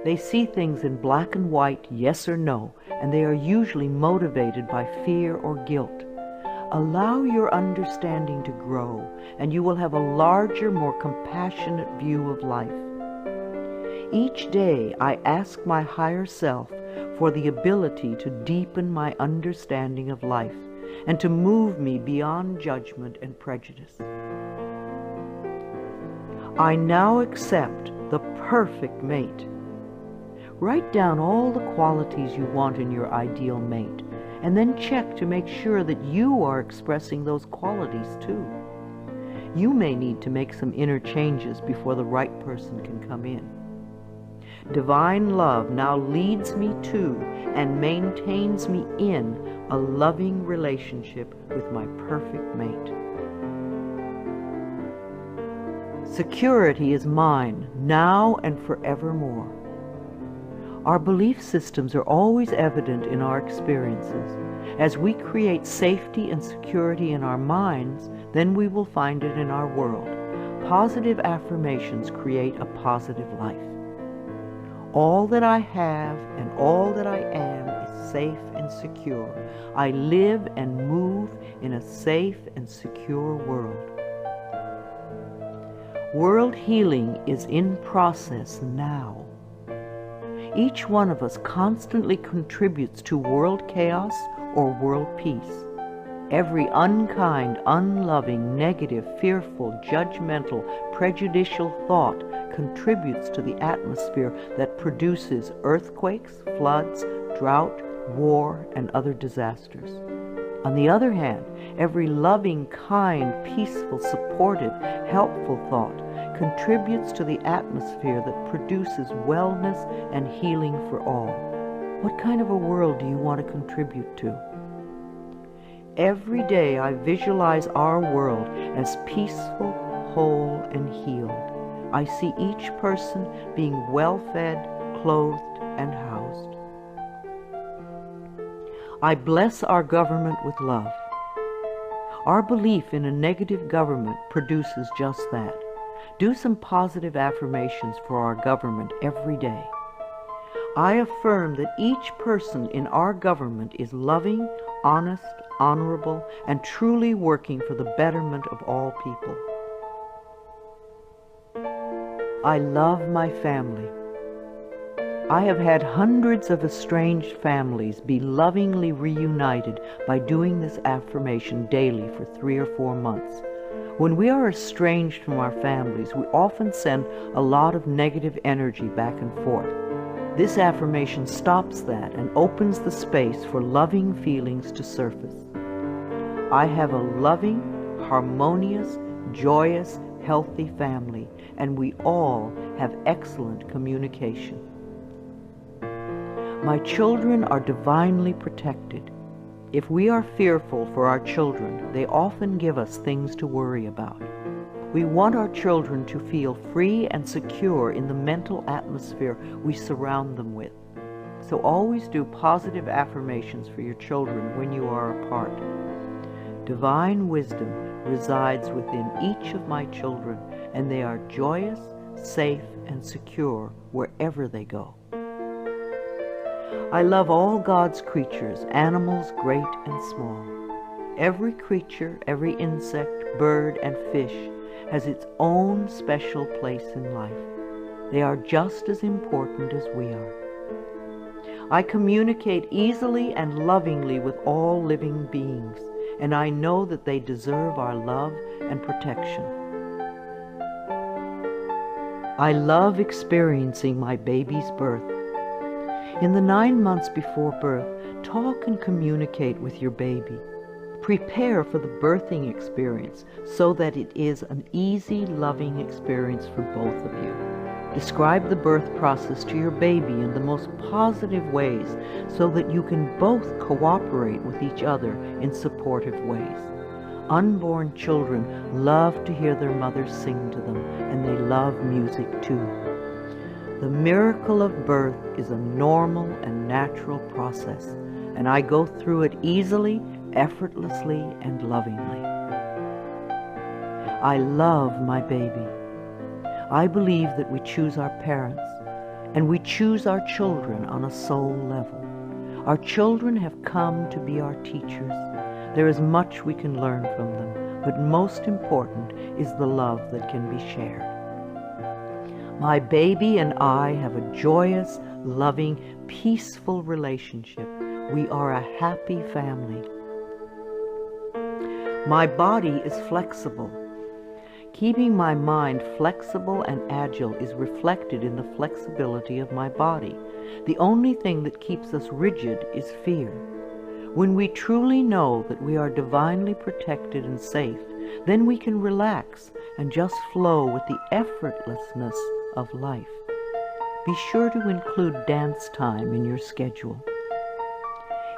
They see things in black and white, yes or no, and they are usually motivated by fear or guilt. Allow your understanding to grow, and you will have a larger, more compassionate view of life. Each day I ask my higher self for the ability to deepen my understanding of life and to move me beyond judgment and prejudice. I now accept the perfect mate. Write down all the qualities you want in your ideal mate, and then check to make sure that you are expressing those qualities too. You may need to make some inner changes before the right person can come in. Divine love now leads me to and maintains me in a loving relationship with my perfect mate. Security is mine, now and forevermore. Our belief systems are always evident in our experiences. As we create safety and security in our minds, then we will find it in our world. Positive affirmations create a positive life. All that I have and all that I am is safe and secure. I live and move in a safe and secure world. World healing is in process now. Each one of us constantly contributes to world chaos or world peace. Every unkind, unloving, negative, fearful, judgmental, prejudicial thought contributes to the atmosphere that produces earthquakes, floods, drought, war, and other disasters. On the other hand, every loving, kind, peaceful, supportive, helpful thought contributes to the atmosphere that produces wellness and healing for all. What kind of a world do you want to contribute to? Every day I visualize our world as peaceful, whole, and healed. I see each person being well-fed, clothed, and housed. I bless our government with love. Our belief in a negative government produces just that. Do some positive affirmations for our government every day. I affirm that each person in our government is loving, honest, honorable, and truly working for the betterment of all people. I love my family. I have had hundreds of estranged families be lovingly reunited by doing this affirmation daily for 3 or 4 months. When we are estranged from our families, we often send a lot of negative energy back and forth. This affirmation stops that and opens the space for loving feelings to surface. I have a loving, harmonious, joyous, healthy family, and we all have excellent communication. My children are divinely protected. If we are fearful for our children, they often give us things to worry about. We want our children to feel free and secure in the mental atmosphere we surround them with. So always do positive affirmations for your children when you are apart. Divine wisdom resides within each of my children, and they are joyous, safe, and secure wherever they go. I love all God's creatures, animals great and small. Every creature, every insect, bird, and fish has its own special place in life. They are just as important as we are. I communicate easily and lovingly with all living beings, and I know that they deserve our love and protection. I love experiencing my baby's birth. In the 9 months before birth, talk and communicate with your baby. Prepare for the birthing experience so that it is an easy, loving experience for both of you. Describe the birth process to your baby in the most positive ways so that you can both cooperate with each other in supportive ways. Unborn children love to hear their mothers sing to them, and they love music too. The miracle of birth is a normal and natural process, and I go through it easily, effortlessly, and lovingly. I love my baby. I believe that we choose our parents, and we choose our children on a soul level. Our children have come to be our teachers. There is much we can learn from them, but most important is the love that can be shared. My baby and I have a joyous, loving, peaceful relationship. We are a happy family. My body is flexible. Keeping my mind flexible and agile is reflected in the flexibility of my body. The only thing that keeps us rigid is fear. When we truly know that we are divinely protected and safe, then we can relax and just flow with the effortlessness of life. Be sure to include dance time in your schedule.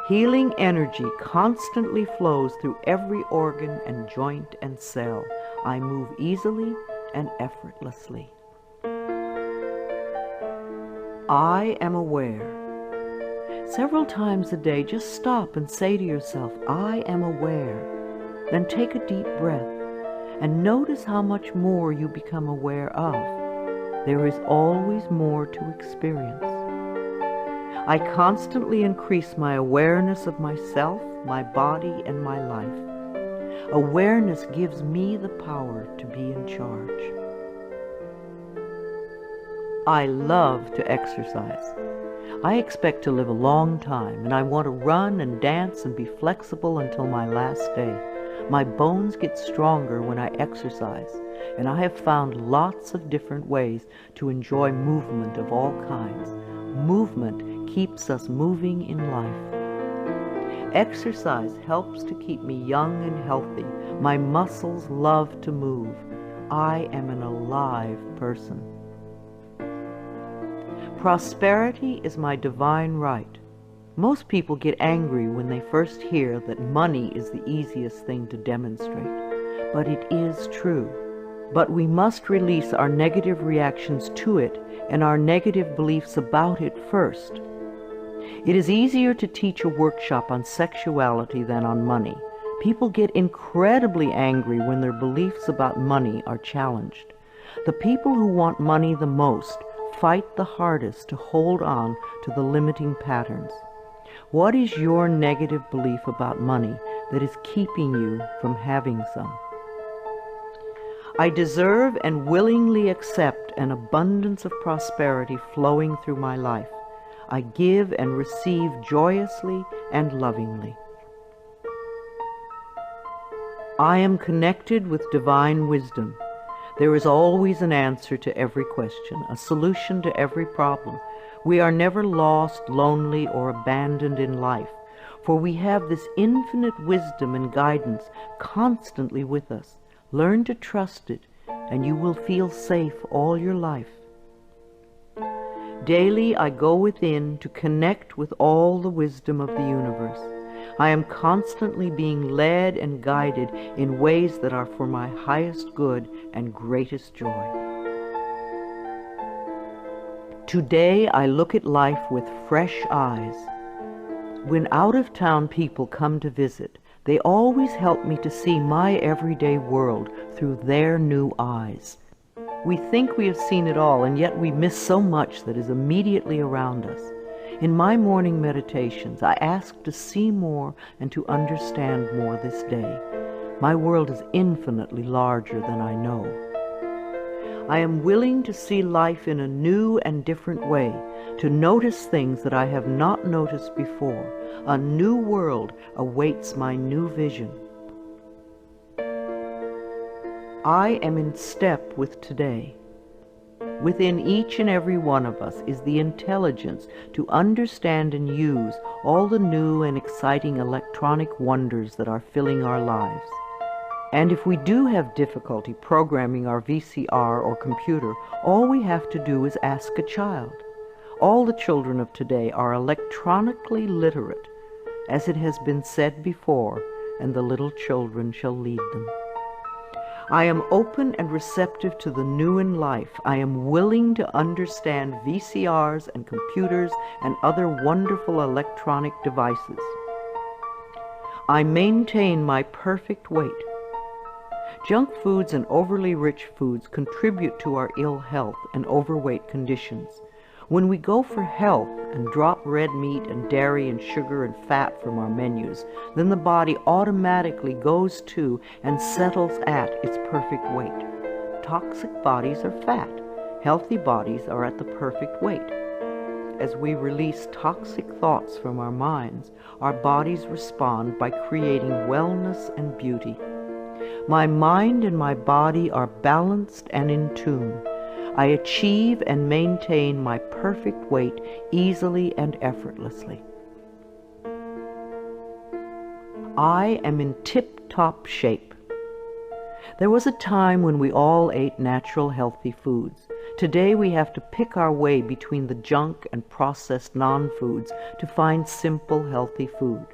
Healing energy constantly flows through every organ and joint and cell. I move easily and effortlessly. I am aware. Several times a day, just stop and say to yourself, I am aware. Then take a deep breath and notice how much more you become aware of. There is always more to experience. I constantly increase my awareness of myself, my body, and my life. Awareness gives me the power to be in charge. I love to exercise. I expect to live a long time, and I want to run and dance and be flexible until my last day. My bones get stronger when I exercise, and I have found lots of different ways to enjoy movement of all kinds. Movement keeps us moving in life. Exercise helps to keep me young and healthy. My muscles love to move. I am an alive person. Prosperity is my divine right. Most people get angry when they first hear that money is the easiest thing to demonstrate, but it is true. But we must release our negative reactions to it and our negative beliefs about it first. It is easier to teach a workshop on sexuality than on money. People get incredibly angry when their beliefs about money are challenged. The people who want money the most fight the hardest to hold on to the limiting patterns. What is your negative belief about money that is keeping you from having some? I deserve and willingly accept an abundance of prosperity flowing through my life. I give and receive joyously and lovingly. I am connected with divine wisdom. There is always an answer to every question, a solution to every problem. We are never lost, lonely, or abandoned in life, for we have this infinite wisdom and guidance constantly with us. Learn to trust it, and you will feel safe all your life. Daily I go within to connect with all the wisdom of the universe. I am constantly being led and guided in ways that are for my highest good and greatest joy. Today I look at life with fresh eyes. When out-of-town people come to visit, they always help me to see my everyday world through their new eyes. We think we have seen it all, and yet we miss so much that is immediately around us. In my morning meditations, I ask to see more and to understand more this day. My world is infinitely larger than I know. I am willing to see life in a new and different way, to notice things that I have not noticed before. A new world awaits my new vision. I am in step with today. Within each and every one of us is the intelligence to understand and use all the new and exciting electronic wonders that are filling our lives. And if we do have difficulty programming our VCR or computer, all we have to do is ask a child. All the children of today are electronically literate, as it has been said before, and the little children shall lead them. I am open and receptive to the new in life. I am willing to understand VCRs and computers and other wonderful electronic devices. I maintain my perfect weight. Junk foods and overly rich foods contribute to our ill health and overweight conditions. When we go for health and drop red meat and dairy and sugar and fat from our menus, then the body automatically goes to and settles at its perfect weight. Toxic bodies are fat. Healthy bodies are at the perfect weight. As we release toxic thoughts from our minds, our bodies respond by creating wellness and beauty. My mind and my body are balanced and in tune. I achieve and maintain my perfect weight easily and effortlessly. I am in tip-top shape. There was a time when we all ate natural, healthy foods. Today we have to pick our way between the junk and processed non-foods to find simple, healthy food.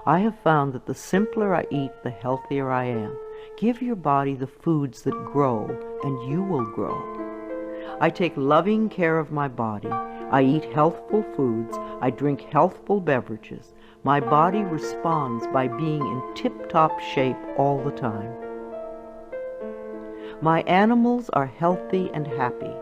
I have found that the simpler I eat, the healthier I am. Give your body the foods that grow, and you will grow. I take loving care of my body. I eat healthful foods. I drink healthful beverages. My body responds by being in tip-top shape all the time. My animals are healthy and happy.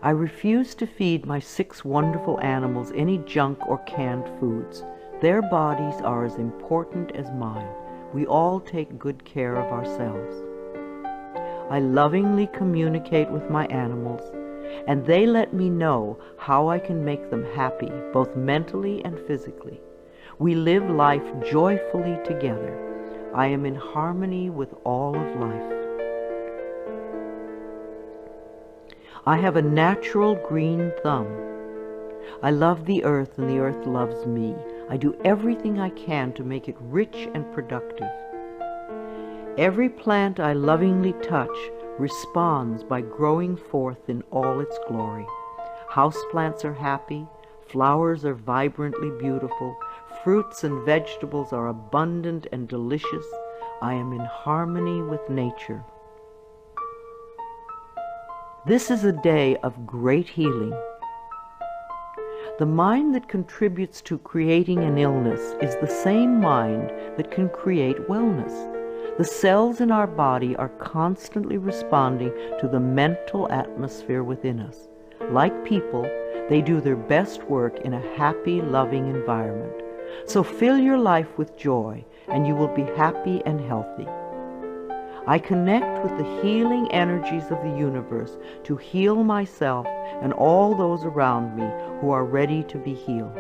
I refuse to feed my 6 wonderful animals any junk or canned foods. Their bodies are as important as mine. We all take good care of ourselves. I lovingly communicate with my animals, and they let me know how I can make them happy, both mentally and physically. We live life joyfully together. I am in harmony with all of life. I have a natural green thumb. I love the earth, and the earth loves me. I do everything I can to make it rich and productive. Every plant I lovingly touch responds by growing forth in all its glory. Houseplants are happy, flowers are vibrantly beautiful, fruits and vegetables are abundant and delicious. I am in harmony with nature. This is a day of great healing. The mind that contributes to creating an illness is the same mind that can create wellness. The cells in our body are constantly responding to the mental atmosphere within us. Like people, they do their best work in a happy, loving environment. So fill your life with joy, and you will be happy and healthy. I connect with the healing energies of the universe to heal myself and all those around me who are ready to be healed.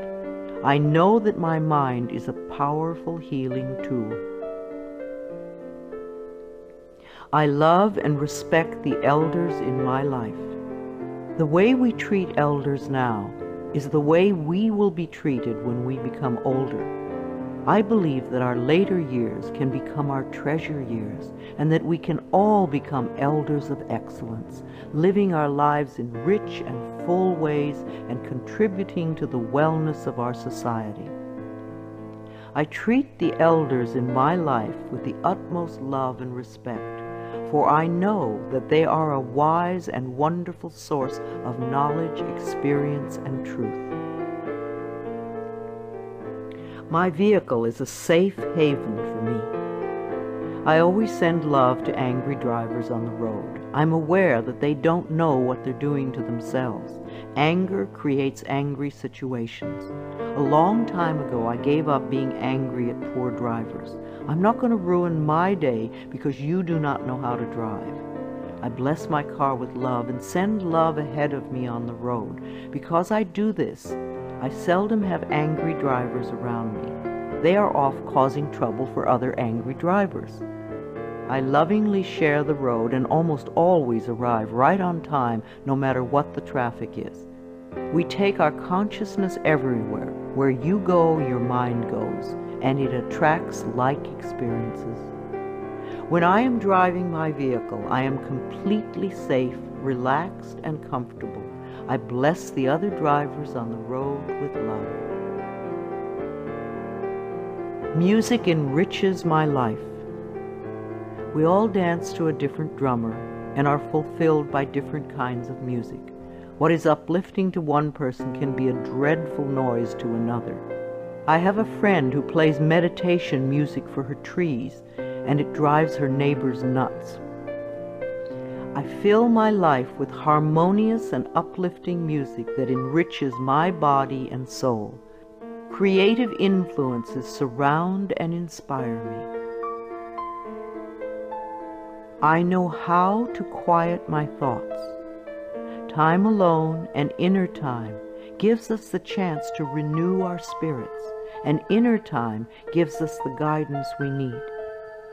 I know that my mind is a powerful healing tool. I love and respect the elders in my life. The way we treat elders now is the way we will be treated when we become older. I believe that our later years can become our treasure years, and that we can all become elders of excellence, living our lives in rich and full ways and contributing to the wellness of our society. I treat the elders in my life with the utmost love and respect, for I know that they are a wise and wonderful source of knowledge, experience, and truth. My vehicle is a safe haven for me. I always send love to angry drivers on the road. I'm aware that they don't know what they're doing to themselves. Anger creates angry situations. A long time ago, I gave up being angry at poor drivers. I'm not going to ruin my day because you do not know how to drive. I bless my car with love and send love ahead of me on the road. Because I do this, I seldom have angry drivers around me. They are off causing trouble for other angry drivers. I lovingly share the road and almost always arrive right on time, no matter what the traffic is. We take our consciousness everywhere. Where you go, your mind goes, and it attracts like experiences. When I am driving my vehicle, I am completely safe, relaxed, and comfortable. I bless the other drivers on the road with love. Music enriches my life. We all dance to a different drummer and are fulfilled by different kinds of music. What is uplifting to one person can be a dreadful noise to another. I have a friend who plays meditation music for her trees, and it drives her neighbors nuts. I fill my life with harmonious and uplifting music that enriches my body and soul. Creative influences surround and inspire me. I know how to quiet my thoughts. Time alone and inner time gives us the chance to renew our spirits, and inner time gives us the guidance we need.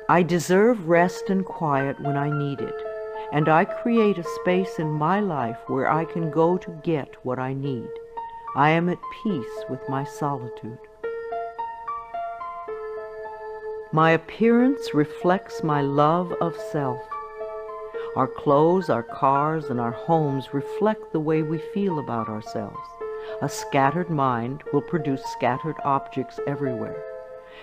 I deserve rest and quiet when I need it, and I create a space in my life where I can go to get what I need. I am at peace with my solitude. My appearance reflects my love of self. Our clothes, our cars, and our homes reflect the way we feel about ourselves. A scattered mind will produce scattered objects everywhere.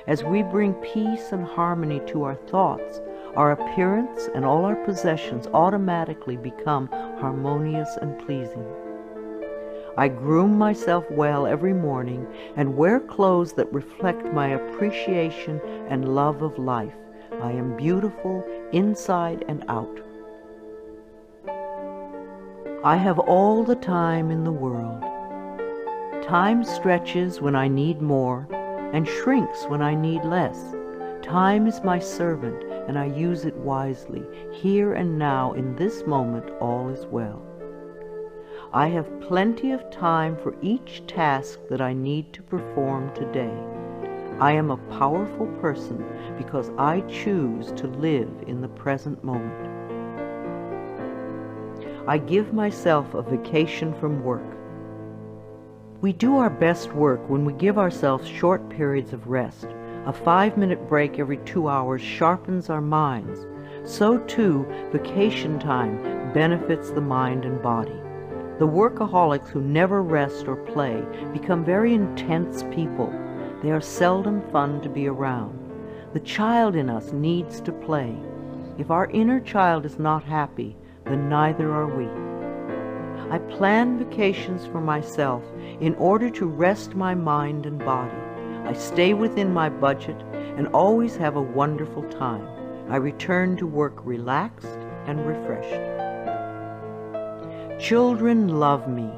As we bring peace and harmony to our thoughts, our appearance and all our possessions automatically become harmonious and pleasing. I groom myself well every morning and wear clothes that reflect my appreciation and love of life. I am beautiful inside and out. I have all the time in the world. Time stretches when I need more and shrinks when I need less. Time is my servant, and I use it wisely. Here and now, in this moment, all is well. I have plenty of time for each task that I need to perform today. I am a powerful person because I choose to live in the present moment. I give myself a vacation from work. We do our best work when we give ourselves short periods of rest. A 5-minute break every 2 hours sharpens our minds. So too, vacation time benefits the mind and body. The workaholics who never rest or play become very intense people. They are seldom fun to be around. The child in us needs to play. If our inner child is not happy, then neither are we. I plan vacations for myself in order to rest my mind and body. I stay within my budget and always have a wonderful time. I return to work relaxed and refreshed. Children love me.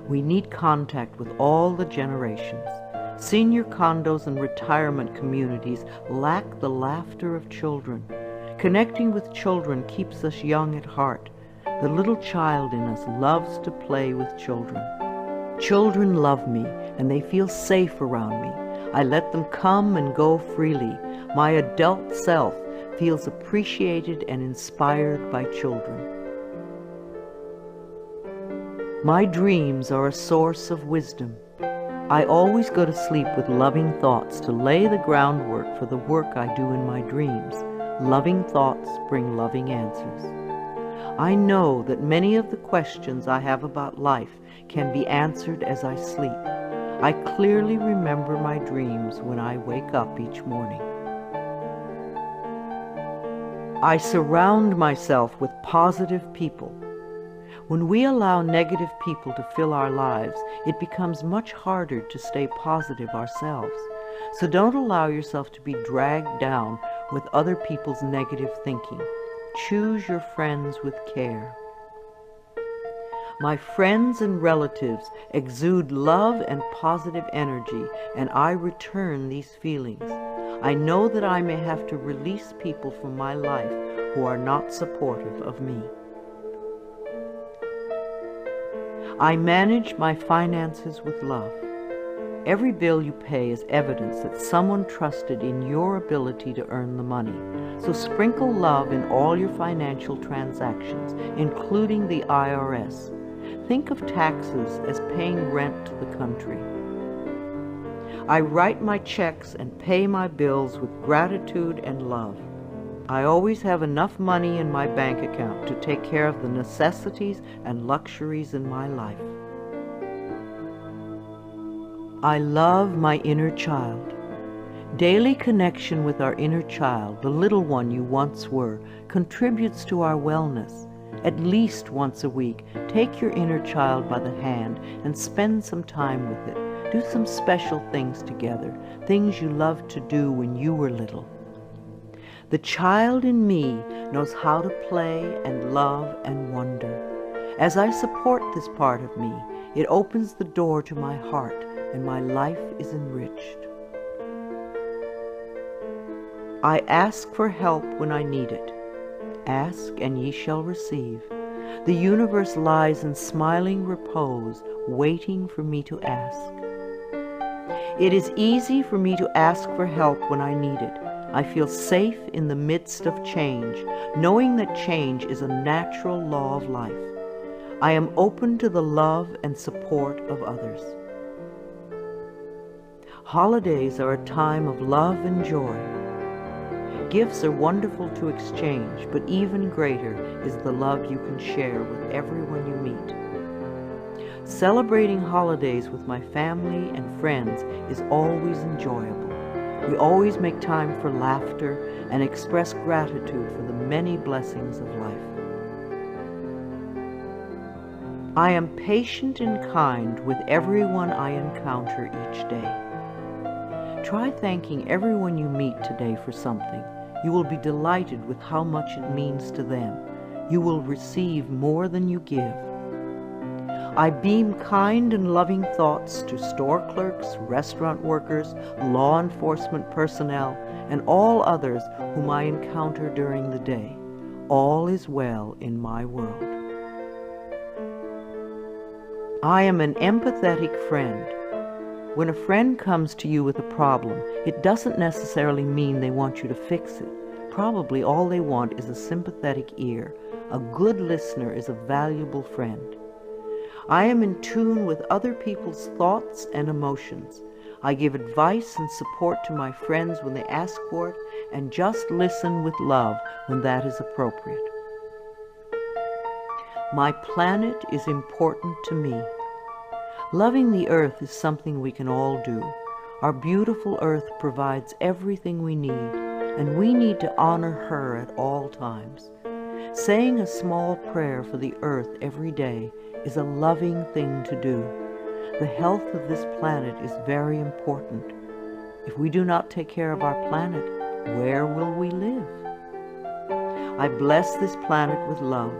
We need contact with all the generations. Senior condos and retirement communities lack the laughter of children. Connecting with children keeps us young at heart. The little child in us loves to play with children. Children love me, and they feel safe around me. I let them come and go freely. My adult self feels appreciated and inspired by children. My dreams are a source of wisdom. I always go to sleep with loving thoughts to lay the groundwork for the work I do in my dreams. Loving thoughts bring loving answers. I know that many of the questions I have about life can be answered as I sleep. I clearly remember my dreams when I wake up each morning. I surround myself with positive people. When we allow negative people to fill our lives, it becomes much harder to stay positive ourselves. So don't allow yourself to be dragged down with other people's negative thinking. Choose your friends with care. My friends and relatives exude love and positive energy, and I return these feelings. I know that I may have to release people from my life who are not supportive of me. I manage my finances with love. Every bill you pay is evidence that someone trusted in your ability to earn the money. So sprinkle love in all your financial transactions, including the IRS. Think of taxes as paying rent to the country. I write my checks and pay my bills with gratitude and love. I always have enough money in my bank account to take care of the necessities and luxuries in my life. I love my inner child. Daily connection with our inner child, the little one you once were, contributes to our wellness. At least once a week, take your inner child by the hand and spend some time with it. Do some special things together, things you loved to do when you were little. The child in me knows how to play and love and wonder. As I support this part of me, it opens the door to my heart, and my life is enriched. I ask for help when I need it. Ask, and ye shall receive. The universe lies in smiling repose, waiting for me to ask. It is easy for me to ask for help when I need it. I feel safe in the midst of change, knowing that change is a natural law of life. I am open to the love and support of others. Holidays are a time of love and joy. Gifts are wonderful to exchange, but even greater is the love you can share with everyone you meet. Celebrating holidays with my family and friends is always enjoyable. We always make time for laughter and express gratitude for the many blessings of life. I am patient and kind with everyone I encounter each day. Try thanking everyone you meet today for something. You will be delighted with how much it means to them. You will receive more than you give. I beam kind and loving thoughts to store clerks, restaurant workers, law enforcement personnel, and all others whom I encounter during the day. All is well in my world. I am an empathetic friend. When a friend comes to you with a problem, it doesn't necessarily mean they want you to fix it. Probably all they want is a sympathetic ear. A good listener is a valuable friend. I am in tune with other people's thoughts and emotions. I give advice and support to my friends when they ask for it, and just listen with love when that is appropriate. My planet is important to me. Loving the earth is something we can all do. Our beautiful earth provides everything we need, and we need to honor her at all times. Saying a small prayer for the earth every day is a loving thing to do. The health of this planet is very important. If we do not take care of our planet, where will we live? I bless this planet with love.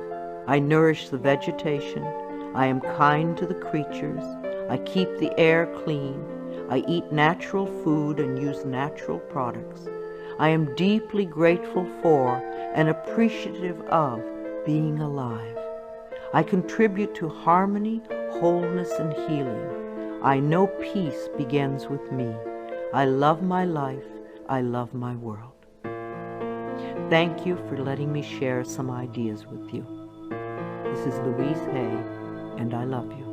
I nourish the vegetation. I am kind to the creatures. I keep the air clean. I eat natural food and use natural products. I am deeply grateful for and appreciative of being alive. I contribute to harmony, wholeness, and healing. I know peace begins with me. I love my life. I love my world. Thank you for letting me share some ideas with you. This is Louise Hay, and I love you.